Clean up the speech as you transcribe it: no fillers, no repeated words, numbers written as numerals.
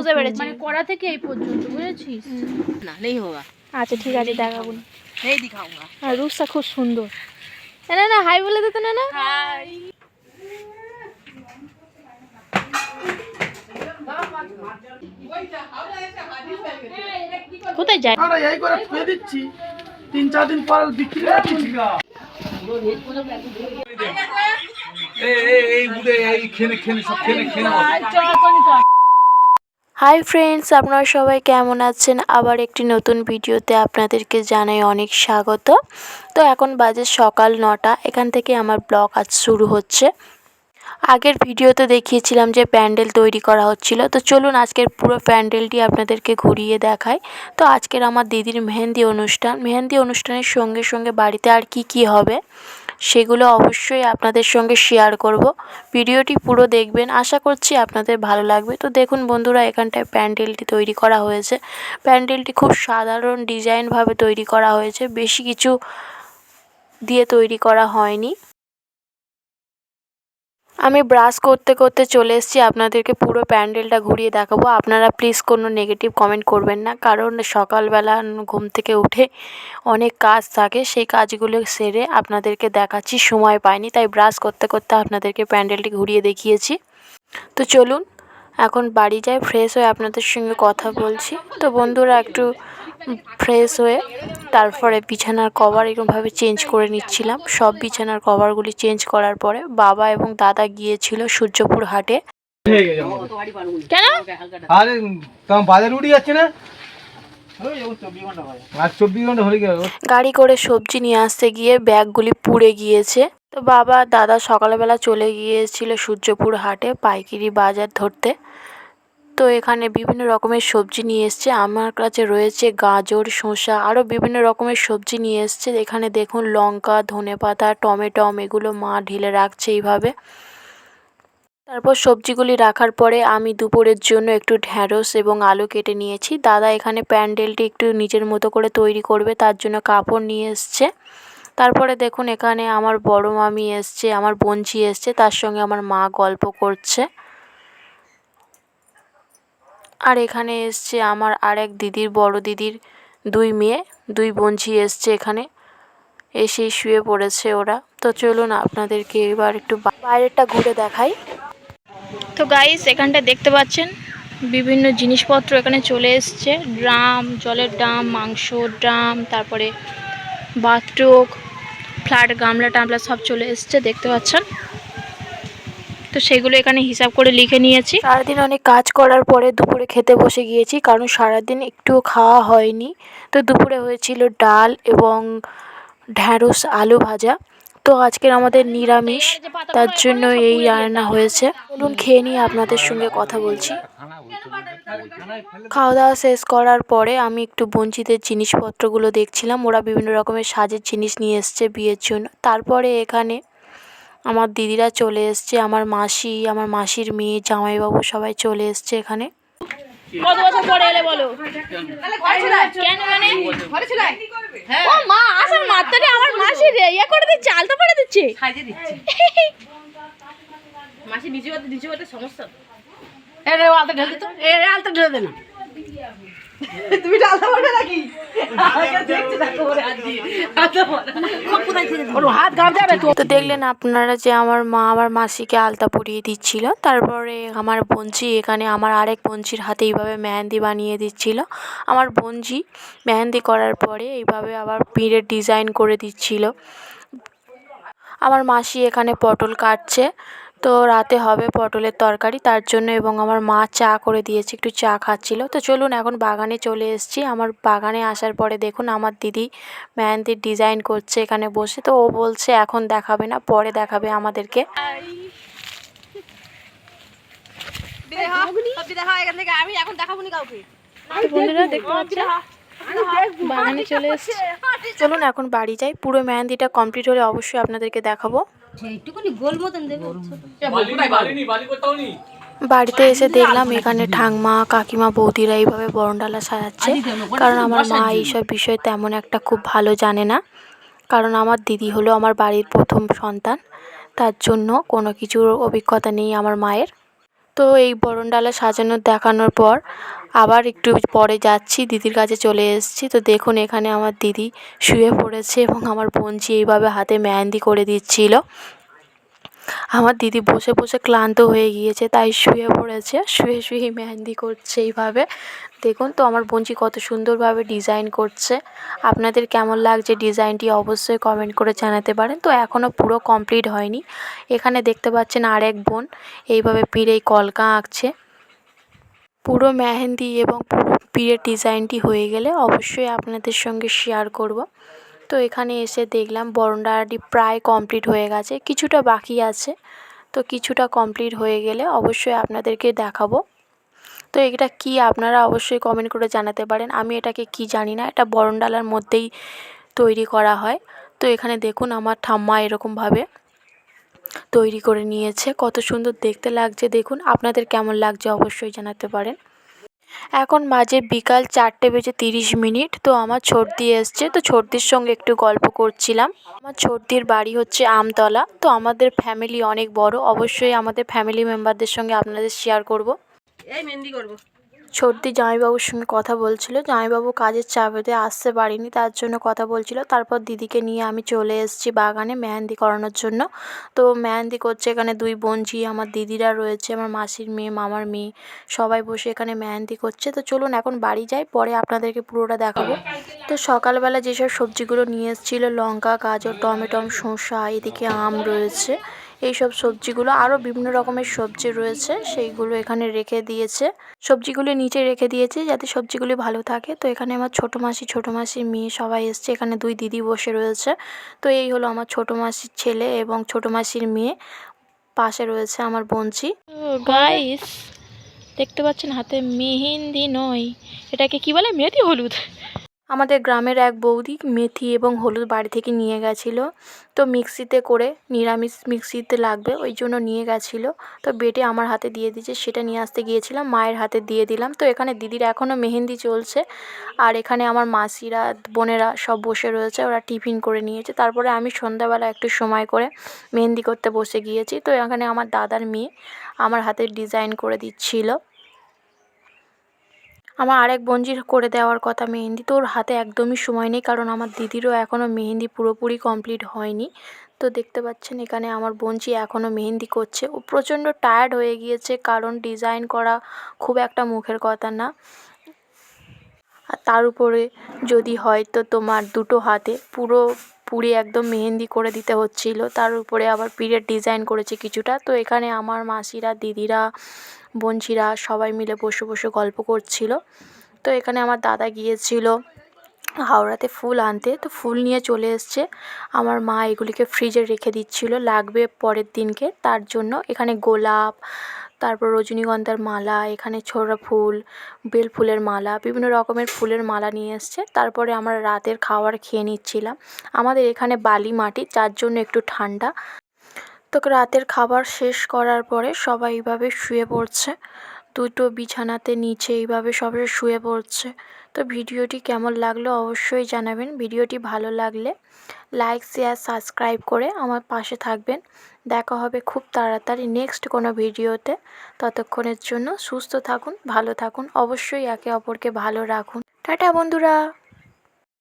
বুঝতে পেরেছি। মানে কড়া থেকে এই পর্যন্ত, বুঝেছিস? না নেই হোগা। আচ্ছা ঠিক আছে, দেখাবো। नहीं दिखाऊंगा। আর রূপসা খুব সুন্দর। না না হাই বলে দে তো। না না हाय। কোথায় যায়? আমরা এই করে থুয়ে দিচ্ছি, 3-4 দিন পর বিক্রি করছি। এই উড়ে এই খেনে সব খেনে হাই ফ্রেন্ডস, আপনারা সবাই কেমন আছেন? আবার একটি নতুন ভিডিওতে আপনাদেরকে জানাই অনেক স্বাগত। তো এখন বাজে সকাল 9টা, এখান থেকে আমার ব্লগ আজ শুরু হচ্ছে। আগের ভিডিওতে দেখিয়েছিলাম যে প্যান্ডেল তৈরি করা হচ্ছিল, তো চলুন আজকের পুরো প্যান্ডেলটি আপনাদেরকে ঘুরিয়ে দেখাই। তো আজকের আমার দিদির মেহেন্দি অনুষ্ঠানের সঙ্গে সঙ্গে বাড়িতে আর কি হবে সেগুলো অবশ্যই আপনাদের সঙ্গে শেয়ার করব। ভিডিওটি পুরো দেখবেন, আশা করছি আপনাদের ভালো লাগবে। তো দেখুন বন্ধুরা, এখানটায় প্যান্ডেলটি তৈরি করা হয়েছে। প্যান্ডেলটি খুব সাধারণ ডিজাইনভাবে তৈরি করা হয়েছে, বেশি কিছু দিয়ে তৈরি করা হয়নি। আমি ব্রাশ করতে করতে চলে এসেছি, আপনাদেরকে পুরো প্যান্ডেলটা ঘুরিয়ে দেখাবো। আপনারা প্লিজ কোনো নেগেটিভ কমেন্ট করবেন না, কারণ সকালবেলা ঘুম থেকে উঠে অনেক কাজ থাকে, সেই কাজগুলো সেরে আপনাদেরকে দেখাচ্ছি, সময় পাইনি, তাই ব্রাশ করতে করতে আপনাদেরকে প্যান্ডেলটি ঘুরিয়ে দেখিয়েছি। তো চলুন এখন বাড়ি যাই, ফ্রেশ হয়ে আপনাদের সঙ্গে কথা বলছি। তো বন্ধুরা একটু ফ্রেশ হয়ে তারপরে বিছানার কভার এরকমভাবে চেঞ্জ করে নিচ্ছিলাম। সব বিছানার কভারগুলি চেঞ্জ করার পরে বাবা এবং দাদা গিয়েছিল সূর্যপুর হাটে। কেন? আরে তোমার বাজার উঠে যাচ্ছে না, আর 24 ঘন্টা হয়ে গেল। গাড়ি করে সবজি নিয়ে আসতে গিয়ে ব্যাগগুলি পুড়ে গিয়েছে। তো বাবা দাদা সকালবেলা চলে গিয়েছিল সূর্যপুর হাটে পাইকারি বাজার ধরতে। তো এখানে বিভিন্ন রকমের সবজি নিয়ে এসছে, আমার কাছে রয়েছে গাজর, শসা, আরও বিভিন্ন রকমের সবজি নিয়ে এসছে। এখানে দেখুন লঙ্কা, ধনেপাতা, টমেটম এগুলো মা ঢেলে রাখছে এইভাবে। তারপর সবজিগুলি রাখার পরে আমি দুপুরের জন্য একটু ঢ্যাঁড়স এবং আলু কেটে নিয়েছি। দাদা এখানে প্যান্ডেলটি একটু নিজের মতো করে তৈরি করবে, তার জন্য কাপড় নিয়ে এসছে। তারপরে দেখুন এখানে আমার বড় মামি এসছে, আমার বোনঝি এসছে, তার সঙ্গে আমার মা গল্প করছে। আর এখানে এসছে আমার আরেক দিদির, বড় দিদির 2 মেয়ে, 2 বোনঝি এসছে। এখানে এসেই শুয়ে পড়েছে ওরা। তো চলুন আপনাদেরকে এবার একটু বাইরেটা ঘুরে দেখাই। তো গাইস, এখানটা দেখতে পাচ্ছেন বিভিন্ন জিনিসপত্র এখানে চলে এসছে। ড্রাম, জলের ড্রাম, মাংস ড্রাম, তারপরে বাথটব, ফ্ল্যাট, গামলা টামলা সব চলে এসছে, দেখতে পাচ্ছেন। তো সেগুলো এখানে হিসাব করে লিখে নিয়েছি। সারাদিন অনেক কাজ করার পরে দুপুরে খেতে বসে গিয়েছি, কারণ সারাদিন একটুও খাওয়া হয়নি। তো দুপুরে হয়েছিল ডাল এবং ঢ্যাঁড়স আলু ভাজা। তো আজকের আমাদের নিরামিষ, তার জন্য এই রান্না হয়েছে। চলুন খেয়ে নিয়ে আপনাদের সঙ্গে কথা বলছি। খাওয়া দাওয়া শেষ করার পরে আমি একটু বঞ্চিতের জিনিসপত্রগুলো দেখছিলাম, ওরা বিভিন্ন রকমের সাজের জিনিস নিয়ে এসছে বিয়ের জন্য। তারপরে এখানে আমার দিদিরা চলে এসছে, আমার মাসি, আমার মাসির মেয়ে, জামাইবাবু সবাই চলে এসছে এখানে। কত বছর পরে এলে বলো? কেন মানে? ও মা, আসার মাত্রই আমার মাসি ইয়া করে দিচ্ছে, আলতা পরে দিচ্ছে, সাজিয়ে দিচ্ছি। মাসি নিচে হতে সমস্যা। আরে আলতা ঢেলে দিত, আলতা ঢেলে দে না। তুমি আলতা পরে নাকি? আগে দেখতে দেখো ওরে হাত দিয়ে। আলতা পরে। কোথায় থেকে ওর হাত গাম যাবে তো। তো দেখলেন আপনারা যে আমার মা আমার মাসিকে আলতা পরিয়ে দিচ্ছিল। তারপরে আমার বোনঝি এখানে আমার আরেক বোনঝির হাতে এইভাবে মেহেন্দি বানিয়ে দিচ্ছিল। আমার বোনঝি মেহেন্দি করার পরে এইভাবে আবার পিঁড়ের ডিজাইন করে দিচ্ছিল। আমার মাসি এখানে পটল কাটছে, তো রাতে হবে পটলের তরকারি, তার জন্য, এবং আমার মা চা করে দিয়েছে, একটু চা খাচ্ছিল। তো চলুন এখন বাগানে চলে এসেছি। আমার বাগানে আসার পরে দেখুন আমার দিদি মেহেন্দির ডিজাইন করছে এখানে বসে। তো ও বলছে এখন দেখাবে না, পরে দেখাবে আমাদেরকে। আমি এখন দেখাবো না কাউকে। তো বন্ধুরা দেখতে পাচ্ছেন বাগানে চলে এসেছি। চলুন এখন বাড়ি যাই, পুরো মেহেন্দিটা কমপ্লিট হলে অবশ্যই আপনাদেরকে দেখাবো। একটুখানি গোল মতন দেবে। বাড়িতে এসে দেখলাম এখানে ঠাংমা, কাকিমা, বৌদিরা এইভাবে বরণডালা সাজাচ্ছে, কারণ আমার মা এইসব বিষয়ে তেমন একটা খুব ভালো জানে না, কারণ আমার দিদি হলো আমার বাড়ির প্রথম সন্তান, তার জন্য কোনো কিছুর অভিজ্ঞতা নেই আমার মায়ের। তো এই বরণডালা সাজানো দেখানোর পর আবার একটু পরে যাচ্ছি, দিদির কাছে চলে এসেছি। তো দেখুন এখানে আমার দিদি শুয়ে পড়েছে এবং আমার বোনঝি এইভাবে হাতে মেহেন্দি করে দিচ্ছিল। আমার দিদি বসে বসে ক্লান্ত হয়ে গিয়েছে, তাই শুয়ে পড়েছে, শুয়ে শুয়েই মেহেন্দি করছে এইভাবে। দেখুন তো আমার বোনঝি কত সুন্দরভাবে ডিজাইন করছে। আপনাদের কেমন লাগছে ডিজাইনটি অবশ্যই কমেন্ট করে জানাতে পারেন। তো এখনও পুরো কমপ্লিট হয়নি। এখানে দেখতে পাচ্ছেন আরেক বোন এইভাবে পিড়েই কলকা আঁকছে। পুরো মেহেন্দি এবং পুরো পিড়ের ডিজাইনটি হয়ে গেলে অবশ্যই আপনাদের সঙ্গে শেয়ার করব। তো এখানে এসে দেখলাম বরণডালাটি প্রায় কমপ্লিট হয়ে গেছে, কিছুটা বাকি আছে। তো কিছুটা কমপ্লিট হয়ে গেলে অবশ্যই আপনাদেরকে দেখাবো। তো এটা কি আপনারা অবশ্যই কমেন্ট করে জানাতে পারেন। আমি এটাকে কি জানি না, এটা বরণডালার মধ্যেই তৈরি করা হয়। তো এখানে দেখুন আমার ঠাম্মা এরকমভাবে তৈরি করে নিয়েছে, কত সুন্দর দেখতে লাগছে। দেখুন আপনাদের কেমন লাগছে অবশ্যই জানাতে পারেন। এখন বাজে বিকাল 4:30। তো আমার ছোটদি এসছে, তো ছোটদির সঙ্গে একটু গল্প করছিলাম। আমার ছোটদির বাড়ি হচ্ছে আমতলা। তো আমাদের ফ্যামিলি অনেক বড়, অবশ্যই আমাদের ফ্যামিলি মেম্বারদের সঙ্গে আপনাদের শেয়ার করব। এই মেহেন্দি করবো। ছোটদি জামাইবাবুর সঙ্গে কথা বলছিল, জামাইবাবু কাজের চাপেতে আসতে পারিনি, তার জন্য কথা বলছিল। তারপর দিদিকে নিয়ে আমি চলে এসেছি বাগানে মেহেন্দি করানোর জন্য। তো মেহেন্দি করছে এখানে দুই বোনঝি, আমার দিদিরা রয়েছে, আমার মাসির মেয়ে, মামার মেয়ে, সবাই বসে এখানে মেহেন্দি করছে। তো চলুন এখন বাড়ি যাই, পরে আপনাদেরকে পুরোটা দেখাবো। তো সকালবেলা যেসব সবজিগুলো নিয়ে এসেছিলো, লঙ্কা, গাজর, টমেটো, শসা, এদিকে আম রয়েছে, এইসব সবজিগুলো, আরও বিভিন্ন রকমের সবজি রয়েছে, সেইগুলো এখানে রেখে দিয়েছে। সবজিগুলো নিচে রেখে দিয়েছে যাতে সবজিগুলি ভালো থাকে। তো এখানে আমার ছোটো মাসি, ছোটো মাসির মেয়ে সবাই এসছে, এখানে দুই দিদি বসে রয়েছে। তো এই হলো আমার ছোটো মাসির ছেলে এবং ছোটো মাসির মেয়ে, পাশে রয়েছে আমার বোনঝি। গাইস দেখতে পাচ্ছেন হাতে মেহেন্দি নয়, এটাকে কি বলে, মেহেদি হলুদ। আমাদের গ্রামের এক বৌদি মেথি এবং হলুদ বাড়ি থেকে নিয়ে গেছিলো। তো মিক্সিতে করে, নিরামিষ মিক্সিতে লাগবে ওই জন্য নিয়ে গেছিলো। তো বেটে আমার হাতে দিয়ে দিয়েছে, সেটা নিয়ে আসতে গিয়েছিলাম, মায়ের হাতে দিয়ে দিলাম। তো এখানে দিদির এখনও মেহেন্দি চলছে, আর এখানে আমার মাসিরা, বোনেরা সব বসে রয়েছে, ওরা টিফিন করে নিয়েছে। তারপরে আমি সন্ধ্যাবেলা একটু সময় করে মেহেন্দি করতে বসে গিয়েছি। তো এখানে আমার দাদার মেয়ে আমার হাতে ডিজাইন করে দিচ্ছিল। আমার আরেক বোনঝির করে দেওয়ার কথা মেহেন্দি, তো ওর হাতে একদমই সময় নেই, কারণ আমার দিদিরও এখনও মেহেন্দি পুরোপুরি কমপ্লিট হয়নি। তো দেখতে পাচ্ছেন এখানে আমার বোনঝি এখনও মেহেন্দি করছে। ও প্রচণ্ড টায়ার্ড হয়ে গিয়েছে, কারণ ডিজাইন করা খুব একটা মুখের কথা না। আর তার উপরে যদি হয়তো তোমার দুটো হাতে পুরোপুরি একদম মেহেন্দি করে দিতে হচ্ছিল, তার উপরে আবার পিঠের ডিজাইন করেছে কিছুটা। তো এখানে আমার মাসিরা, দিদিরা, বোনঝিরা সবাই মিলে বসে বসে গল্প করছিল। তো এখানে আমার দাদা গিয়েছিল হাওড়াতে ফুল আনতে, তো ফুল নিয়ে চলে এসছে। আমার মা এগুলিকে ফ্রিজে রেখে দিচ্ছিল, লাগবে পরের দিনকে, তার জন্য। এখানে গোলাপ, তারপর রজনীগন্ধার মালা, এখানে ছোড়া ফুল, বেল ফুলের মালা, বিভিন্ন রকমের ফুলের মালা নিয়ে এসছে। তারপরে আমরা রাতের খাবার খেয়ে নিচ্ছিলাম। আমাদের এখানে বালি মাটি, যার জন্য একটু ঠান্ডা। তো রাতের খাবার শেষ করার পরে সবাই এইভাবে শুয়ে পড়ছে, দুটো বিছানাতে নিচে এইভাবে সবাই শুয়ে পড়ছে। তো ভিডিওটি কেমন লাগলো অবশ্যই জানাবেন। ভিডিওটি ভালো লাগলে লাইক, শেয়ার, সাবস্ক্রাইব করে আমার পাশে থাকবেন। দেখা হবে খুব তাড়াতাড়ি নেক্সট কোনো ভিডিওতে। ততক্ষণের জন্য সুস্থ থাকুন, ভালো থাকুন, অবশ্যই একে অপরকে ভালো রাখুন। টাটা বন্ধুরা।